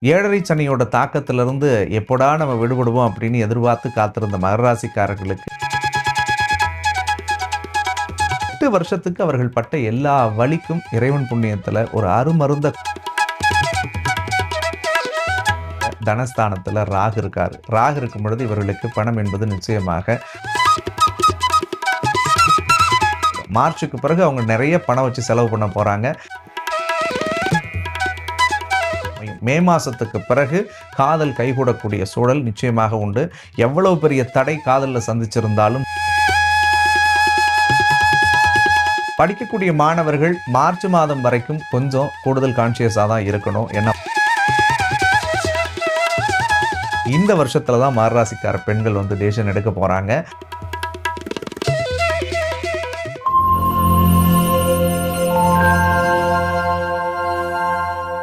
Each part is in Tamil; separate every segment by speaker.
Speaker 1: ஏழரை சனியோட தாக்கத்திலிருந்து எப்போடா நம்ம விடுபடுவோம் அப்படின்னு எதிர்பார்த்து காத்திருந்த மகர ராசிக்காரர்களுக்கு 8 வருஷத்துக்கு அவர்கள் பட்ட எல்லா வலிக்கும் இறைவன் புண்ணியத்துல ஒரு அருமருந்த தனஸ்தானத்துல ராகு இருக்காரு. ராகு இருக்கும் பொழுது இவர்களுக்கு பணம் என்பது நிச்சயமாக மார்ச்சுக்கு பிறகு அவங்க நிறைய பணம் வச்சு செலவு பண்ண போறாங்க. மே மாசத்துக்கு பிறகு காதல் கைகூடக்கூடிய சூழல் நிச்சயமாக உண்டு. எவ்வளவு பெரிய தடை காதலில் சந்திச்சிருந்தாலும் படிக்கக்கூடிய மாணவர்கள் மார்ச் மாதம் வரைக்கும் கொஞ்சம் கூடுதல் கான்சியஸாக தான் இருக்கணும். ஏன்னா இந்த வருஷத்துல தான் மகராசிக்கார பெண்கள் வந்து டெசிஷன் எடுக்க போறாங்க.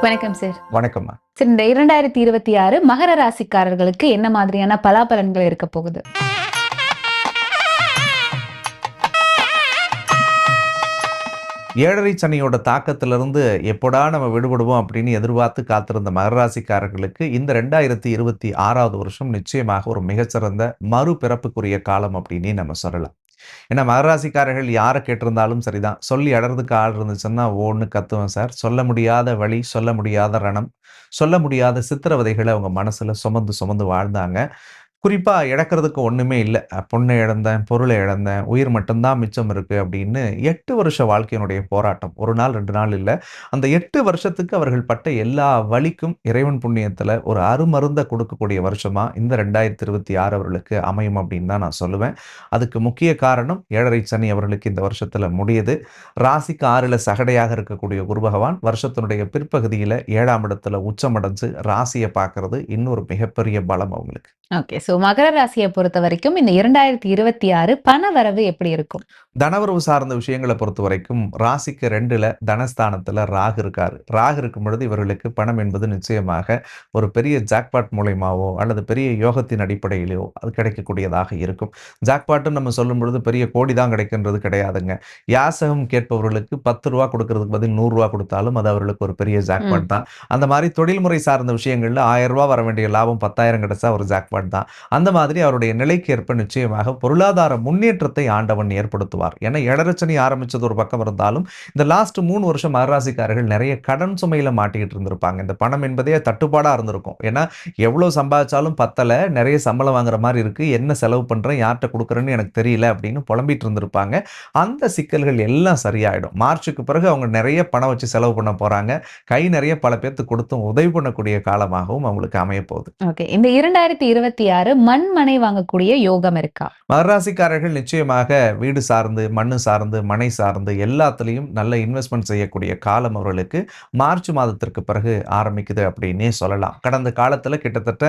Speaker 2: வணக்கம் சார்.
Speaker 1: வணக்கம்மா.
Speaker 2: சார், இந்த 2026 மகர ராசிக்காரர்களுக்கு என்ன மாதிரியான பலாபலன்கள் இருக்க போகுது?
Speaker 1: ஏழரை சனியோட தாக்கத்திலிருந்து எப்போடா நம்ம விடுபடுவோம் அப்படின்னு எதிர்பார்த்து காத்திருந்த மகர ராசிக்காரர்களுக்கு இந்த 2026வது வருஷம் நிச்சயமாக ஒரு மிகச்சிறந்த மறுபிறப்புக்குரிய காலம் அப்படின்னு நம்ம சொல்லலாம். ஏன்னா மகராசிக்காரர்கள் யாரை கேட்டிருந்தாலும் சரிதான், சொல்லி அடறதுக்கு ஆள் இருந்துச்சுன்னா ஒன்று கத்துவேன் சார். சொல்ல முடியாத வழி, சொல்ல முடியாத ரணம், சொல்ல முடியாத சித்திரவதைகளை அவங்க மனசுல சுமந்து சுமந்து வாழ்ந்தாங்க. குறிப்பா இழக்கிறதுக்கு ஒண்ணுமே இல்லை. பொண்ணை இழந்தேன், பொருளை இழந்தேன், உயிர் மட்டும்தான் மிச்சம் இருக்கு அப்படின்னு 8 வருஷ வாழ்க்கையினுடைய போராட்டம். ஒரு நாள் 2 நாள் இல்லை. அந்த 8 வருஷத்துக்கு அவர்கள் பட்ட எல்லா வலிக்கும் இறைவன் புண்ணியத்துல ஒரு அருமருந்த கொடுக்கக்கூடிய வருஷமா இந்த 2026 அவர்களுக்கு அமையும் அப்படின்னு தான் நான் சொல்லுவேன். அதுக்கு முக்கிய காரணம் ஏழரை சனி அவர்களுக்கு இந்த வருஷத்துல முடியுது. ராசிக்கு 6ல சகடையாக இருக்கக்கூடிய குரு பகவான் வருஷத்தினுடைய பிற்பகுதியில 7ஆம் இடத்துல உச்சமடைஞ்சு ராசியை பார்க்கறது இன்னொரு மிகப்பெரிய பலம் அவங்களுக்கு.
Speaker 2: ஓகே, சோ மகர ராசியை பொறுத்த வரைக்கும் இந்த 2026 பண வரவு எப்படி இருக்கும்?
Speaker 1: தனவரவு சார்ந்த விஷயங்களை பொறுத்த வரைக்கும் ராசிக்கு 2ல தனஸ்தானத்துல ராகு இருக்காரு. ராகு இருக்கும் பொழுது இவர்களுக்கு பணம் என்பது நிச்சயமாக ஒரு பெரிய ஜாக்பாட் மூலயமாவோ அல்லது பெரிய யோகத்தின் அடிப்படையிலோ அது கிடைக்கக்கூடியதாக இருக்கும். ஜாக்பாட்டுன்னு நம்ம சொல்லும் பொழுது பெரிய கோடி தான் கிடைக்கின்றது கிடையாதுங்க. யாசகம் கேட்பவர்களுக்கு 10 ரூபா கொடுக்கறதுக்கு பதில் 100 ரூபா கொடுத்தாலும் அது அவர்களுக்கு ஒரு பெரிய ஜாக்பாட் தான். அந்த மாதிரி தொழில்முறை சார்ந்த விஷயங்கள்ல 1000 ரூபா வர வேண்டிய லாபம் 10,000 கிடைச்சா ஒரு ஜாக்பாட் தான். அந்த மாதிரி அவருடைய நிலைக்கு ஏற்ப நிச்சயமாக பொருளாதார முன்னேற்றத்தை ஆண்டவன் ஏற்படுத்துவார். ஏன்னா ஏழரச்சனி ஆரம்பிச்சது ஒரு பக்கம் இருந்தாலும் இந்த லாஸ்ட் 3 வருஷம் மகராசிக்காரர்கள் நிறைய கடன் சுமையில மாட்டிக்கிட்டு இருந்திருப்பாங்க. இந்த பணம் என்பதே தட்டுப்பாடா இருந்திருக்கும். ஏன்னா எவ்வளவு சம்பாதிச்சாலும் பத்தல, நிறைய சம்பளம் வாங்குற மாதிரி இருக்கு, என்ன செலவு பண்றேன், யார்கிட்ட கொடுக்குறேன்னு எனக்கு தெரியல அப்படின்னு புலம்பிட்டு இருந்திருப்பாங்க. அந்த சிக்கல்கள் எல்லாம் சரியாயிடும். மார்ச்சுக்கு பிறகு அவங்க நிறைய பணம் வச்சு செலவு பண்ண போறாங்க. கை நிறைய பல பேருக்கு கொடுத்தும் உதவி பண்ணக்கூடிய காலமாகவும் அவங்களுக்கு அமைய போகுது.
Speaker 2: ஓகே, இந்த 2026 மண் மனை வாங்கக்கூடிய யோகம் இருக்கா?
Speaker 1: மகராசிக்காரர்கள் நிச்சயமாக வீடு சார்ந்து, மண்ணு சார்ந்து, மனை சார்ந்து எல்லாத்துலேயும் நல்ல இன்வெஸ்ட்மெண்ட் செய்யக்கூடிய காலம் அவர்களுக்கு மார்ச் மாதத்திற்கு பிறகு ஆரம்பிக்குது அப்படின்னே சொல்லலாம். கடந்த காலத்தில் கிட்டத்தட்ட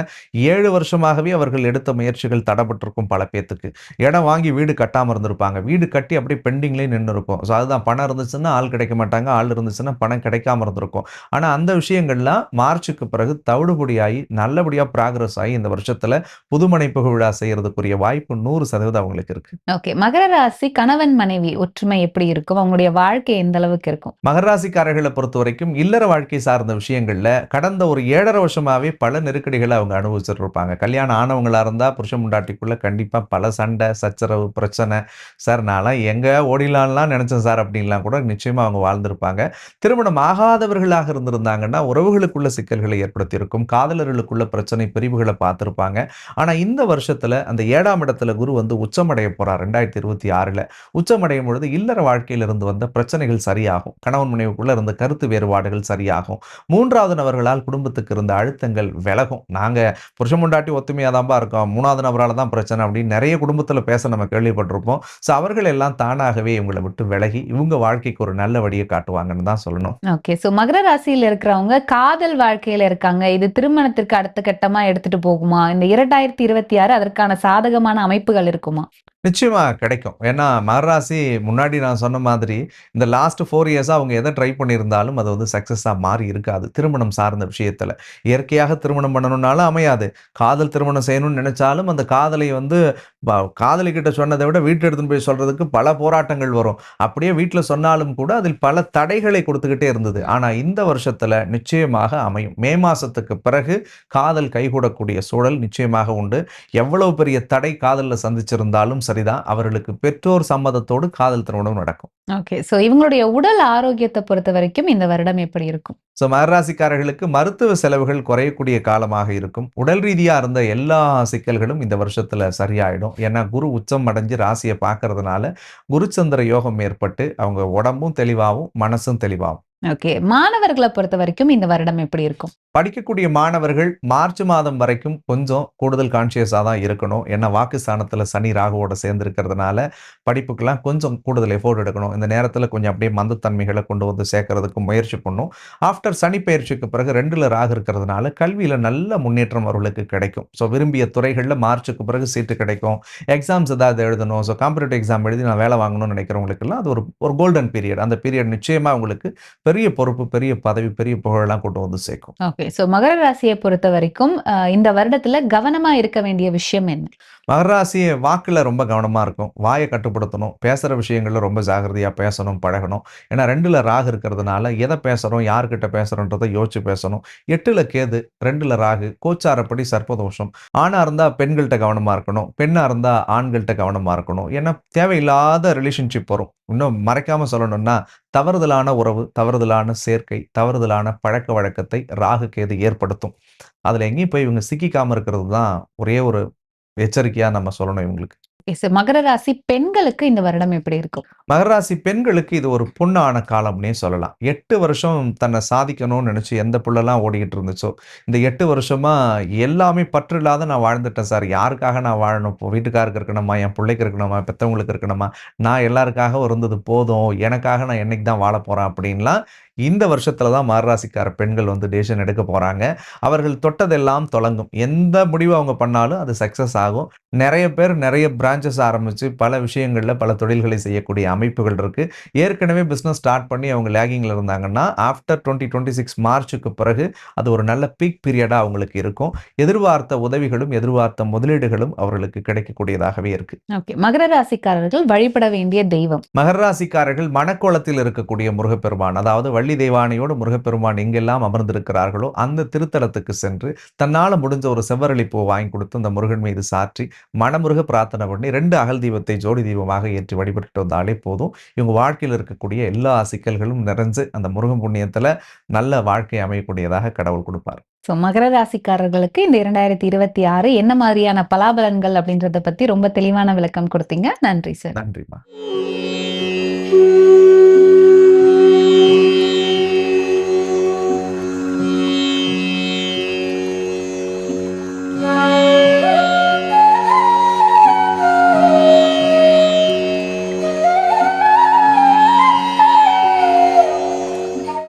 Speaker 1: 7 வருஷமாகவே அவர்கள் எடுத்த முயற்சிகள் தடைபட்டிருக்கும். பல பேத்துக்கு இடம் வாங்கி வீடு கட்டாமல் இருந்திருப்பாங்க. வீடு கட்டி அப்படியே பெண்டிங்லேயே நின்று இருக்கும். ஸோ அதுதான், பணம் இருந்துச்சுன்னா ஆள் கிடைக்க மாட்டாங்க, ஆள் இருந்துச்சுன்னா பணம் கிடைக்காம இருந்திருக்கும். ஆனால் அந்த விஷயங்கள்லாம் மார்ச்சுக்கு பிறகு தவிடுபடியாகி நல்லபடியாக ப்ராக்ரஸ் ஆகி இந்த வருஷத்தில் புதுமனை புகு விழா செய்யறதுக்குரிய வாய்ப்பு 100% அவங்களுக்கு இருக்கு.
Speaker 2: ஓகே, மகர ராசி கணவன் மனைவி ஒற்றுமை எப்படி இருக்கும்? அவங்களுடைய வாழ்க்கை எந்த அளவுக்கு இருக்கும்?
Speaker 1: மகர ராசிக்காரர்களை பொறுத்த வரைக்கும் இல்லற வாழ்க்கை சார்ந்த விஷயங்கள்ல கடந்த ஒரு 7.5 வருஷமாவே பல நெருக்கடிகளை அவங்க அனுபவிச்சுட்டு இருப்பாங்க. கல்யாணம் ஆனவங்களா இருந்தா புருஷன் முண்டாட்டிக்குள்ள கண்டிப்பா பல சண்டை, சச்சரவு, பிரச்சனை. சார் நான்லாம் எங்க ஓடிலான்லாம் நினைச்சேன் சார் அப்படின்லாம் கூட நிச்சயமா அவங்க வாழ்ந்திருப்பாங்க. திருமணம் ஆகாதவர்களாக இருந்திருந்தாங்கன்னா உறவுகளுக்குள்ள சிக்கல்களை ஏற்படுத்தி இருக்கும். காதலர்களுக்குள்ள பிரச்சனை, பிரிவுகளை பார்த்திருப்பாங்க. ஆனா இந்த வருஷத்துல அந்த 7ஆம் இடத்துல குரு வந்து உச்சமடைய போறார். 2026ல உச்சமடையும் பொழுது இல்லற வாழ்க்கையில் இருந்து வந்த பிரச்சனைகள் சரியாகும். கணவன் மனைவிக்குள்ள இருந்த கருத்து வேறுபாடுகள் சரியாகும். 3வது நபர்களால் குடும்பத்துக்கு இருந்த அழுத்தங்கள் விலகும். நாங்க புருஷன் முண்டாட்டி ஒத்துமையா தான்பா இருக்கோம், 3வது நபரால தான் பிரச்சனை அப்படின்னு நிறைய குடும்பத்துல பேச நம்ம கேள்விப்பட்டிருப்போம். ஸோ அவர்கள் எல்லாம் தானாகவே இவங்களை விட்டு விலகி இவங்க வாழ்க்கைக்கு ஒரு நல்ல வழியை காட்டுவாங்கன்னு தான் சொல்லணும்.
Speaker 2: ஓகே, சோ மகர ராசியில இருக்கிறவங்க காதல் வாழ்க்கையில இருக்காங்க, இது திருமணத்திற்கு அடுத்த கட்டமா எடுத்துட்டு போகுமா? இந்த 2026 அதற்கான சாதகமான அமைப்புகள் இருக்குமா?
Speaker 1: நிச்சயமா கிடைக்கும். ஏன்னா மகராசி முன்னாடி நான் சொன்ன மாதிரி இந்த லாஸ்ட் 4 இயர்ஸா அவங்க எதை ட்ரை பண்ணியிருந்தாலும் அது வந்து சக்ஸஸா மாறி இருக்காது. திருமணம் சார்ந்த விஷயத்துல இயற்கையாக திருமணம் பண்ணணும்னாலும் அமையாது. காதல் திருமணம் செய்யணும்னு நினைச்சாலும் அந்த காதலை வந்து காதலிகிட்ட சொன்னதை விட வீட்ல எடுத்துன்னு போய் சொல்றதுக்கு பல போராட்டங்கள் வரும். அப்படியே வீட்ல சொன்னாலும் கூட அதில் பல தடைகளை கொடுத்துக்கிட்டே இருந்தது. ஆனா இந்த வருஷத்துல நிச்சயமாக அமையும். மே மாசத்துக்கு பிறகு காதல் கைகூடக்கூடிய சூழல் நிச்சயமாக உண்டு. எவ்வளவு பெரிய தடை காதல்ல சந்திச்சிருந்தாலும் சரிதான், அவர்களுக்கு பெற்றோர் சம்மதத்தோடு காதல் திருமணம் நடக்கும்.
Speaker 2: ஓகே. சோ இவங்களுடைய உடல் ஆரோக்கியத்த பொறுத்தவரைக்கும் இந்த வருடம் எப்படி இருக்கும்?
Speaker 1: மகர ராசிக்காரர்களுக்கு மருத்துவ செலவுகள் குறையக்கூடிய காலமாக இருக்கும். உடல் ரீதியா இருந்த எல்லா சிக்கல்களும் இந்த வருஷத்துல சரியாயிடும். ஏன்னா குரு உச்சம் அடைஞ்சு ராசியை பார்க்கறதுனால குருச்சந்திர யோகம் ஏற்பட்டு அவங்க உடம்பும் தெளிவாகும், மனசும் தெளிவாகும்.
Speaker 2: ஓகே. மாணவர்கள பொறுத்தவரைக்கும் இந்த வருடம் எப்படி இருக்கும்?
Speaker 1: படிக்கக்கூடிய மாணவர்கள் மார்ச் மாதம் வரைக்கும் கொஞ்சம் கூடுதல் கான்ஷியஸா தான் இருக்கணும். ஏன்னா வாக்குஸ்தானத்துல சனி ராகுவோட சேர்ந்திருக்கிறதுனால படிப்புக்கெல்லாம் கொஞ்சம் கூடுதல் எஃபோர்ட் எடுக்கணும். இந்த நேரத்துல கொஞ்சம் அப்படியே மந்தத்தன்மைகளை கொண்டு வந்து சேர்க்கறதுக்கு முயற்சி பண்ணும். ஆஃப்டர் சனி பயிற்சிக்கு பிறகு 2ல ராகு இருக்கிறதுனால கல்வியில நல்ல முன்னேற்றம் அவர்களுக்கு கிடைக்கும். விரும்பிய துறைகள்ல மார்ச்சுக்கு பிறகு சீட்டு கிடைக்கும். எக்ஸாம்ஸ் ஏதாவது எழுதணும். காம்படிட்டிவ் எக்ஸாம் எழுதி நான் வேலை வாங்கணும்னு நினைக்கிறவங்களுக்கெல்லாம் அது ஒரு கோல்டன் பீரியட். அந்த பீரியட் நிச்சயமா உங்களுக்கு பெரிய பொறுப்பு, பெரிய பதவி, பெரிய புகழெல்லாம் கொண்டு வந்து சேர்க்கும்.
Speaker 2: ஓகே. சோ மகர ராசியை பொறுத்தவரைக்கும் இந்த வருடத்துல கவனமா இருக்க வேண்டிய விஷயம் என்ன?
Speaker 1: மகர ராசி வாக்குல ரொம்ப கவனமா இருக்கும். வாயை கட்டுப்படுத்தணும். பேசுற விஷயங்கள்ல ரொம்ப ஜாக்கிரதையா பேசணும், பழகணும். ஏன்னா 2ல ராகு இருக்கிறதுனால எதை பேசுறோம், யார்கிட்ட பேசுறோன்றதை யோசிச்சு பேசணும். 8ல கேது, 2ல ராகு, கோச்சாரப்படி சர்ப்பதோஷம். ஆணா இருந்தா பெண்கள்ட்ட கவனமா இருக்கணும். பெண்ணா இருந்தா ஆண்கள்ட்ட கவனமா இருக்கணும். ஏன்னா தேவையில்லாத ரிலேஷன்ஷிப் வரும். இன்னும் மறைக்காம சொல்லணும்னா, தவறுதலான உறவு, தவறுதலான சேர்க்கை, தவறுதலான பழக்க வழக்கத்தை ராகு, கேது ஏற்படுத்தும். அதுல எங்கேயும் போய் இவங்க சிக்கிக்காம இருக்கிறது தான் ஒரே ஒரு எச்சரிக்கையா நம்ம சொல்லணும் இவங்களுக்கு.
Speaker 2: ஓகே. சோ மகர ராசி பெண்களுக்கு இந்த வருடம் எப்படி இருக்கும்?
Speaker 1: மகர ராசி பெண்களுக்கு இது ஒரு பொன்னான காலம்னே சொல்லலாம். 8 வருஷம் தன்னை சாதிக்கணும்னு நினைச்சு எந்த புள்ளலாம் ஓடிக்கிட்டு இருந்துச்சோ, இந்த 8 வருஷமா எல்லாமே பற்று இல்லாத நான் வாழ்ந்துட்டேன் சார். யாருக்காக நான் வாழணும்? இப்போ வீட்டுக்காருக்கு இருக்கணுமா? என் பிள்ளைக்கு இருக்கணுமா? பெத்தவங்களுக்கு இருக்கணுமா? நான் எல்லாருக்காகவும் இருந்தது போதும். எனக்காக நான் என்னைக்கு தான் வாழப் போறேன் அப்படின்லாம் இந்த வருஷத்துல தான் மகர ராசிக்கார பெண்கள் வந்து டெசிஷன் எடுக்க போறாங்க. அவர்கள் தொட்டதெல்லாம் தொடங்கும். எந்த முடிவு அவங்க பண்ணாலும் அது சக்சஸ் ஆகும். நெறைய பேர் நெறைய பிரான்ச்சஸ் ஆரம்பிச்சு பல விஷயங்கள்ல பல தொழில்களை செய்யக்கூடிய அமைப்புகள் இருக்கு. ஏற்கனவே பிசினஸ் ஸ்டார்ட் பண்ணி அவங்க லேகிங்ல இருந்தாங்கன்னா, ஆஃப்டர் 2026 மார்ச்சுக்கு பிறகு அது ஒரு நல்ல பீக் பீரியடா அவங்களுக்கு இருக்கும். எதிர்பார்த்த உதவிகளும், எதிர்பார்த்த முதலீடுகளும் அவர்களுக்கு கிடைக்கக்கூடியதாகவே இருக்கு.
Speaker 2: ஓகே. மகர ராசிக்காரர்கள் வழிபட வேண்டிய தெய்வம்?
Speaker 1: மகர ராசிக்காரர்கள் மணக்கோலத்தில் இருக்கக்கூடிய முருகப்பெருமான், அதாவது வள்ளி தெய்வானையோடு முருகப்பெருமான் எங்கெல்லாம் அமர்ந்திருக்கிறார்களோ அந்த திருத்தலத்துக்கு சென்று தன்னால முடிஞ்ச ஒரு செவ்வரளி பூ வாங்கி கொடுத்து அந்த முருகன் மீது சாற்றி மனமுருக பிரார்த்தனை பண்ணி 2 அகல் தீபத்தை ஜோடி தீபமாக ஏற்றி வழிபட்டு வந்தாலே போதும். இவங்க வாழ்க்கையில் இருக்கக்கூடிய எல்லா சிக்கல்களும் நிறைஞ்சு அந்த முருகன் புண்ணியத்துல நல்ல வாழ்க்கை அமையக்கூடியதாக கடவுள் கொடுப்பார்.
Speaker 2: சோ மகர ராசிக்காரர்களுக்கு இந்த 2026 என்ன மாதிரியான பலாபலன்கள் அப்படின்றத பத்தி ரொம்ப தெளிவான விளக்கம் கொடுத்தீங்க. நன்றி சார்.
Speaker 1: நன்றிமா.